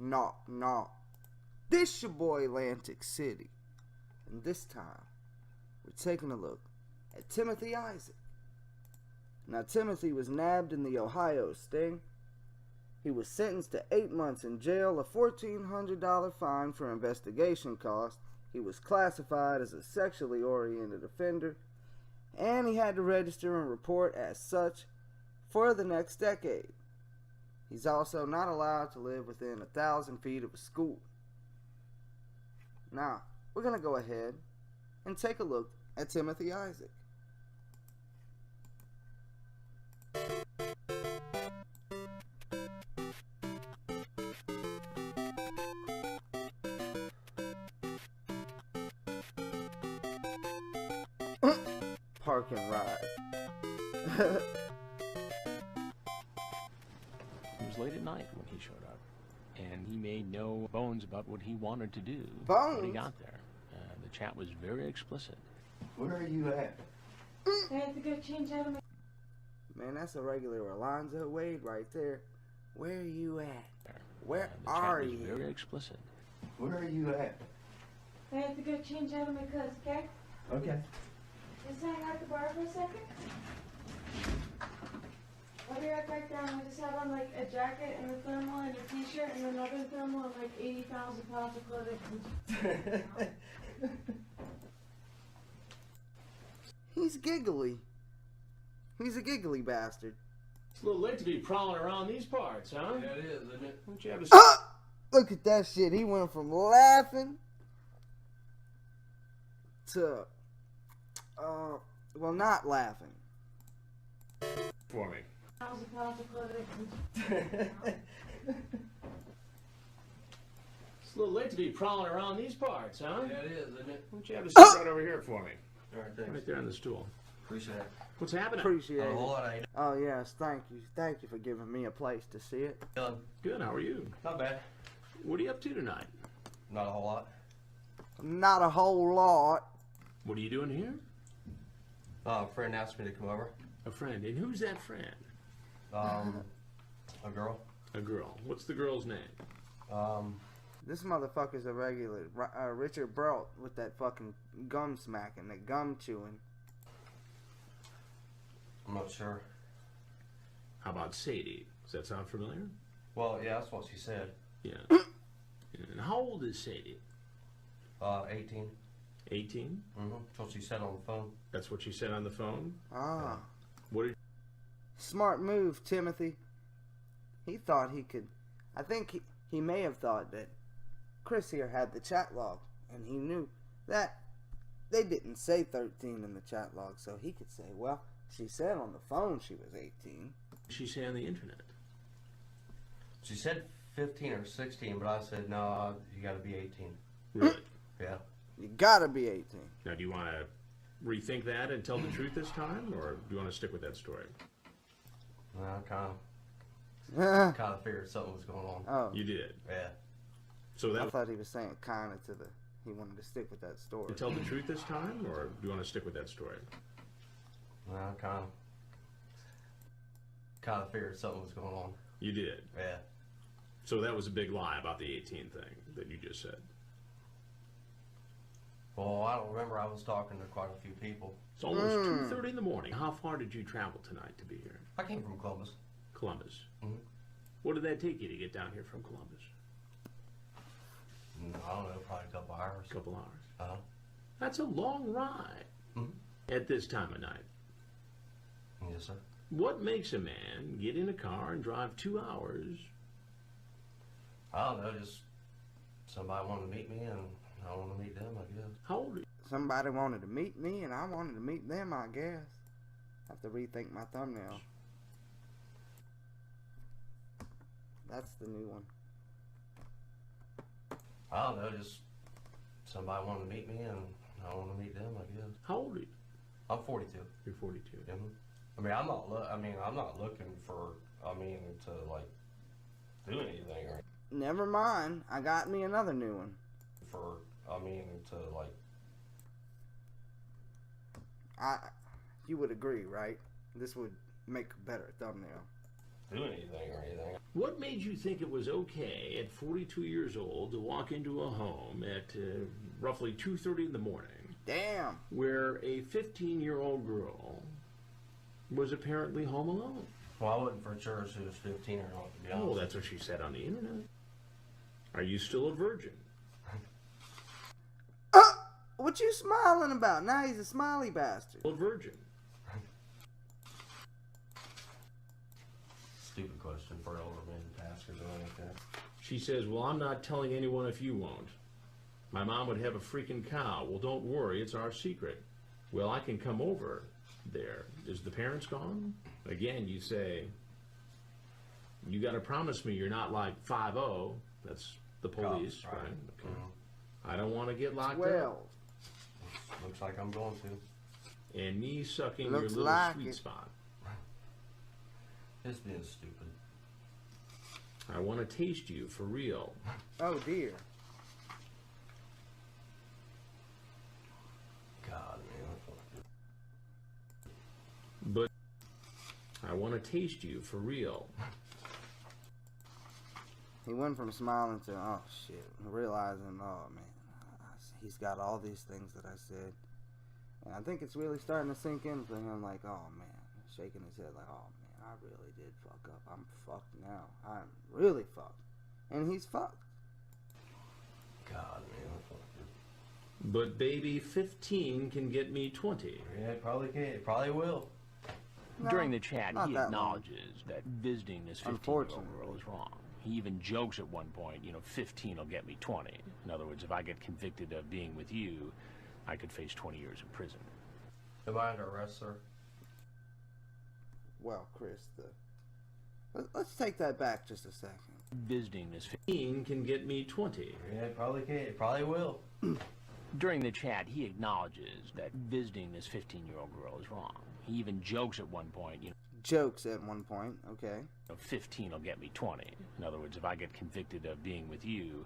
knock, knock. This your boy Atlantic City. And this time, we're taking a look at Timothy Isaac. Now, Timothy was nabbed in the Ohio sting. He was sentenced to 8 months in jail, a $1,400 fine for investigation costs. He was classified as a sexually oriented offender, and he had to register and report as such for the next decade. He's also not allowed to live within 1,000 feet of a school. Now, we're going to go ahead and take a look at Timothy Isaac. Park and ride. It was late at night when he showed up, and he made no bones about what he wanted to do when he got there. The chat was very explicit. Where are you at? I have to go change out of my... Man, that's a regular Alonzo Wade right there. Where are you at? Where The are chat was you? very explicit. Where are you at? I have to go change out of my clothes, okay? Okay. Just hang out at the bar for a second. I'll be right back down. I just have on like a jacket and a thermal and a t-shirt and another thermal and like 80,000 pounds of clothing. He's giggly. He's a giggly bastard. It's a little late to be prowling around these parts, huh? Yeah, it is, isn't it? Don't you have a... Look at that shit. He went from laughing to, well, not laughing. For me. 1,000 pounds of clothing. It's a little late to be prowling around these parts, huh? Yeah, it is, isn't it? Why don't you have a seat right over here for me? All right, thanks. Right there on the stool. Appreciate it. What's happening? Appreciate A whole it. lot ain't Oh, yes, thank you. Thank you for giving me a place to see it. done. Good, how are you? Not bad. What are you up to tonight? Not a whole lot. Not a whole lot. What are you doing here? A friend asked me to come over. A friend. And who's that friend? A girl. A girl. What's the girl's name? This motherfucker's a regular Richard Brault with that fucking gum smacking, that gum chewing. I'm not sure. How about Sadie? Does that sound familiar? Well, yeah, that's what she said. Yeah. And how old is Sadie? 18. 18? Mm-hmm. That's what she said on the phone. That's what she said on the phone? Ah. What did... Smart move, Timothy. He thought he could... I think he may have thought that Chris here had the chat log, and he knew that they didn't say 13 in the chat log, so he could say, well, she said on the phone she was 18. What did she say on the internet? She said 15 or 16, but I said, no, you gotta be 18. Really? Yeah. You gotta be 18. Now, do you want to rethink that and tell the truth this time, or do you want to stick with that story? Well, I kind of figured something was going on. oh, You did. Yeah. So I that thought he was saying kind of to the... He wanted to stick with that story. to tell the truth this time, or do you want to stick with that story? Well, kind of figured something was going on. You did. Yeah. So that was a big lie about the 18 thing that you just said. Well, I don't remember. I was talking to quite a few people. It's almost 2:30 in the morning. How far did you travel tonight to be here? I came from Columbus. Columbus. Mhm. What did that take you to get down here from Columbus? I don't know, probably a couple hours. A couple hours. Uh-huh. That's a long ride Mhm. at this time of night. Yes, sir. What makes a man get in a car and drive 2 hours? I don't know, just somebody wanted to meet me and I wanted to meet them, I guess. How old are you? Somebody wanted to meet me, and I wanted to meet them, I guess. I have to rethink my thumbnail. That's the new one. I don't know, just somebody wanted to meet me and I wanted to meet them, I guess. How old are you? I'm 42. You're 42. Mhm. I mean, I'm not looking for, to like do anything or Never mind. I got me another new one. to like. You would agree, right? This would make a better thumbnail. do anything or anything. What made you think it was okay at 42 years old to walk into a home at roughly 2:30 in the morning? Damn. Where a 15-year-old girl was apparently home alone? Well, I wasn't for sure she was 15 or not, to be honest. Oh, that's what she said on the internet. Are you still a virgin? What you smiling about? Now he's a smiley bastard. A virgin. Stupid question for an older man to ask or something like that. She says, well, I'm not telling anyone if you won't. My mom would have a freaking cow. Well, don't worry, it's our secret. Well, I can come over there. Is the parents gone? Again, you say, you got to promise me you're not like 5-0. That's the police, Cops, right? right. Okay. I don't want to get locked 12. up. Looks like I'm going to. And me sucking Looks your little like sweet it. spot. Just being stupid. I want to taste you for real. Oh dear. God, man. But I want to taste you for real. He went from smiling to, oh shit, realizing, oh man, he's got all these things that I said. And I think it's really starting to sink in for him, like, oh man, shaking his head like, oh man, I really did fuck up. I'm fucked now. I'm really fucked. And he's fucked. God, man. But baby, 15 can get me 20. Yeah, it probably can. It probably will. No, During the chat, not he that acknowledges that visiting this 15-year-old girl Unfortunately. is wrong. He even jokes at one point, 15 will get me 20. In other words, if I get convicted of being with you, I could face 20 years in prison. Am I under arrest, sir? Well, Chris, let's take that back just a second. Visiting this 15 can get me 20. Yeah, it probably can. It probably will. During the chat, he acknowledges that visiting this 15-year-old girl is wrong. He even jokes at one point, Jokes at one point, okay. 15 will get me 20. In other words, if I get convicted of being with you,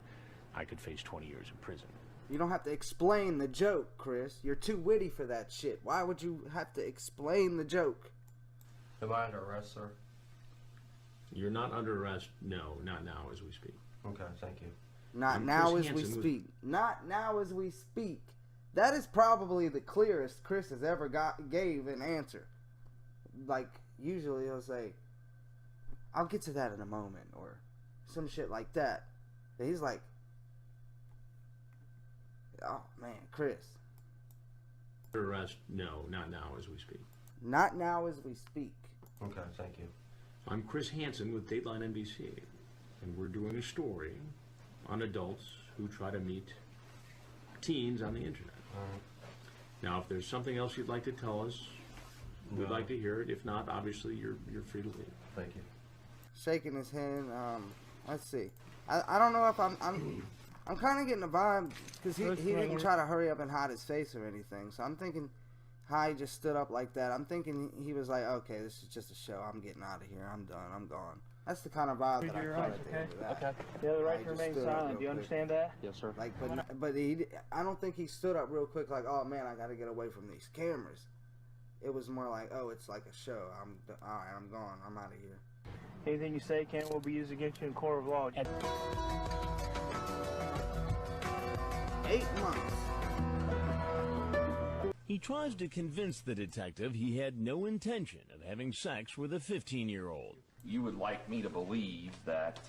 I could face 20 years in prison. You don't have to explain the joke, Chris. You're too witty for that shit. Why would you have to explain the joke? Am I under arrest, sir? You're not under arrest. No, not now as we speak. Okay, thank you. Not I'm now Chris as we Hansen speak. Not now as we speak. That is probably the clearest Chris has ever gave an answer. Like, usually he'll say, I'll get to that in a moment, or some shit like that. But he's like, oh man, Chris. Under arrest? No, not now as we speak. Not now as we speak. Okay, thank you. I'm Chris Hansen with Dateline NBC, and we're doing a story on adults who try to meet teens on the internet. Now, if there's something else you'd like to tell us, we'd like to hear it. If not, obviously, you're free to leave. Thank you. Shaking his head. Let's see. I don't know if I'm kind of getting a vibe because he didn't try to hurry up and hide his face or anything. So I'm thinking how he just stood up like that. I'm thinking he was like, okay, this is just a show. I'm getting out of here. I'm done. I'm gone. That's the kind of vibe that I caught at the end of that. Okay. You have the right He to just remain stood up silent. real Do you quick. understand that? Yes, sir. Like, but I don't think he stood up real quick like, oh man, I got to get away from these cameras. It was more like, oh, it's like a show. All right, I'm gone. I'm out of here. Anything you say can will be used against you in court of law. 8 months. He tries to convince the detective he had no intention of having sex with a 15-year-old. You would like me to believe that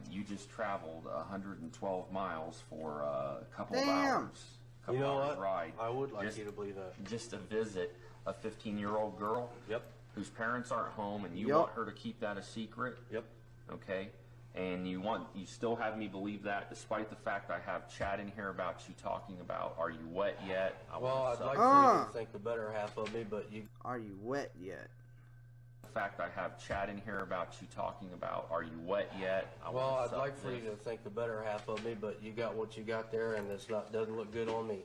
you just traveled 112 miles for a couple of hours. You know what? Ride. I would like Just- you to believe that. Just to visit a 15-year-old girl Yep. whose parents aren't home, and you Yep. want her to keep that a secret. Yep. Okay. And you still have me believe that, despite the fact I have chat in here about you talking about, are you wet yet? I Well, wanna I'd suck like it. for you to think the better half of me, but you. Are you wet yet? The fact I have chat in here about you talking about, are you wet yet? I Well, wanna I'd suck like for you this. to think the better half of me, but you got what you got there, and it's not doesn't look good on me.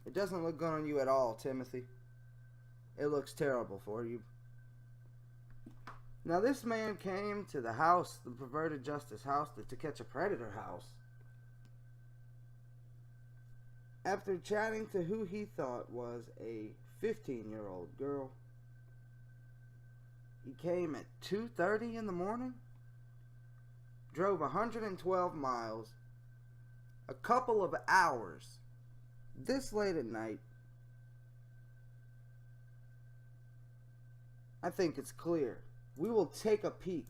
It doesn't look good on you at all, Timothy. It looks terrible for you. Now, this man came to the house, the perverted justice house, to catch a predator house. After chatting to who he thought was a 15-year-old girl, He came at 2:30 in the morning, drove 112 miles, a couple of hours, this late at night. I think it's clear. We will take a peek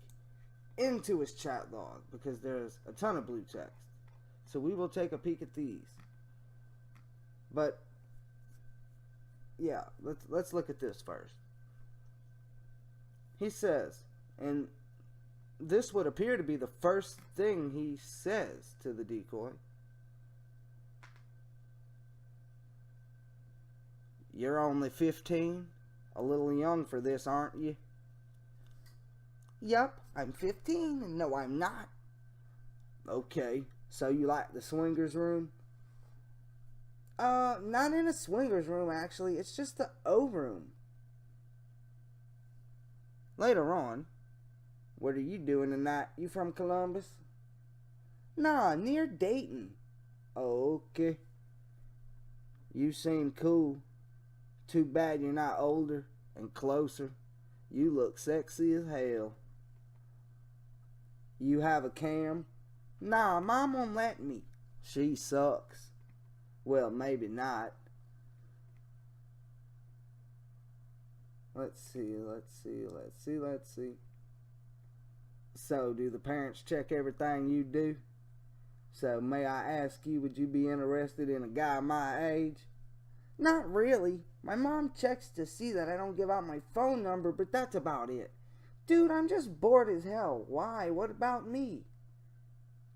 into his chat log because there's a ton of blue text. So we will take a peek at these. But yeah, let's look at this first. He says, and this would appear to be the first thing he says to the decoy. You're only 15? A little young for this, aren't you? Yup, I'm 15, and no, I'm not. Okay, so you like the swingers room? Not in a swingers room, actually. It's just the O room. Later on, what are you doing tonight? You from Columbus? Nah, near Dayton. Okay. You seem cool. Too bad you're not older and closer. You look sexy as hell. You have a cam? Nah, Mom won't let me. She sucks. Well, maybe not. Let's see. So, do the parents check everything you do? So, may I ask you, would you be interested in a guy my age? Not really. My mom checks to see that I don't give out my phone number, but that's about it. Dude, I'm just bored as hell. Why? What about me?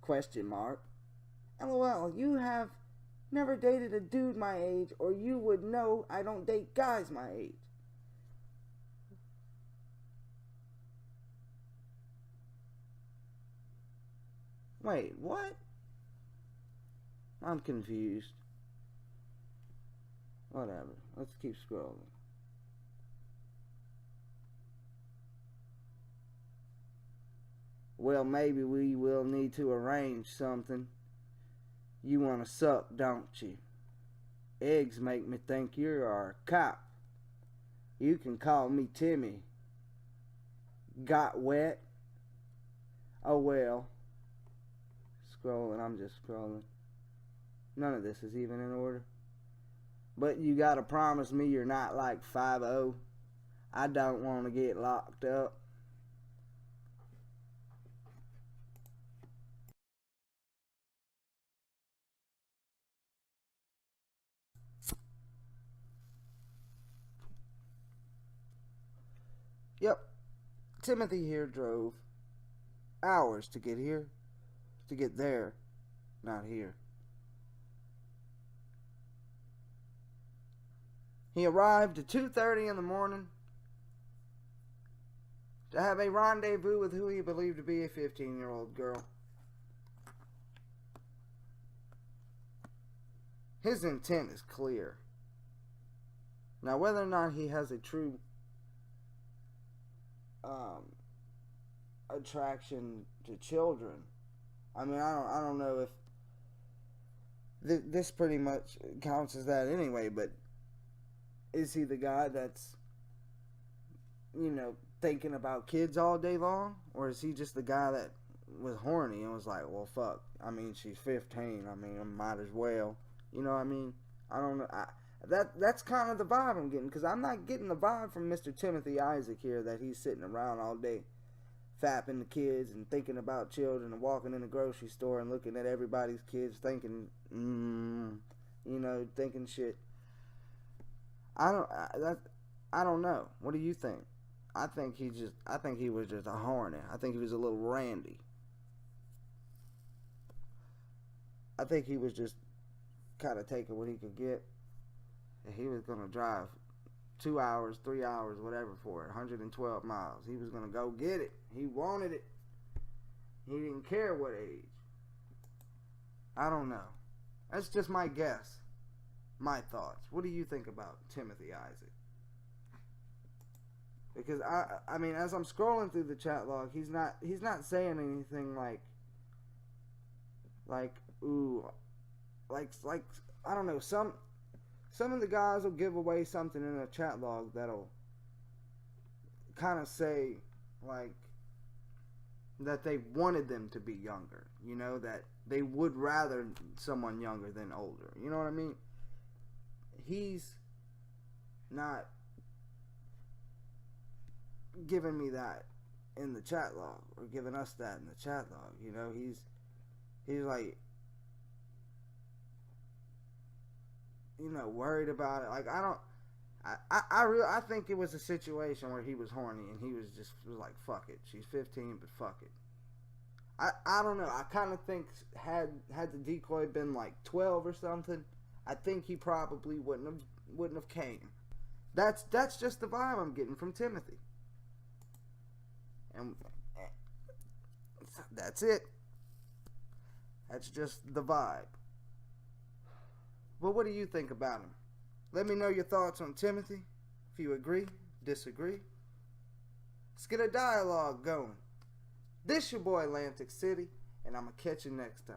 Question mark. LOL, you have never dated a dude my age, or you would know I don't date guys my age. Wait, what? I'm confused. Whatever. Let's keep scrolling. Well, maybe we will need to arrange something. You want to suck, don't you? Eggs make me think you're a cop. You can call me Timmy. Got wet? Oh well. Scrolling, I'm just scrolling. None of this is even in order. But you gotta promise me you're not like 5-0. I don't want to get locked up. Yep. Timothy here drove hours to get here. To get there. Not here. He arrived at 2:30 in the morning to have a rendezvous with who he believed to be a 15-year-old girl. His intent is clear. Now, whether or not he has a true attraction to children, I mean, I don't know if this pretty much counts as that anyway, but is he the guy that's, you know, thinking about kids all day long? Or is he just the guy that was horny and was like, well, fuck, I mean, she's 15, I mean, I might as well. You know what I mean? I don't know. That's kind of the vibe I'm getting, because I'm not getting the vibe from Mr. Timothy Isaac here that he's sitting around all day fapping the kids and thinking about children and walking in the grocery store and looking at everybody's kids thinking, you know, thinking shit. I don't know. What do you think? I think he was just a horny. I think he was a little randy. I think he was just kind of taking what he could get. And he was going to drive 2 hours, 3 hours, whatever for it, 112 miles. He was going to go get it. He wanted it. He didn't care what age. I don't know. That's just my guess. My thoughts. What do you think about Timothy Isaac? Because I mean, as I'm scrolling through the chat log, he's not saying anything like ooh, like I don't know, some of the guys will give away something in a chat log that'll kind of say, like, that they wanted them to be younger. You know, that they would rather someone younger than older. You know what I mean? He's not giving me that in the chat log, or giving us that in the chat log. You know, he's like, you know, worried about it. Like, I think it was a situation where he was horny and he was like, fuck it. She's 15, but fuck it. I don't know. I kind of think had the decoy been like 12 or something, I think he probably wouldn't have came. That's just the vibe I'm getting from Timothy. And that's it. That's just the vibe. But what do you think about him? Let me know your thoughts on Timothy. If you agree, disagree. Let's get a dialogue going. This your boy Atlantic City, and I'm going to catch you next time.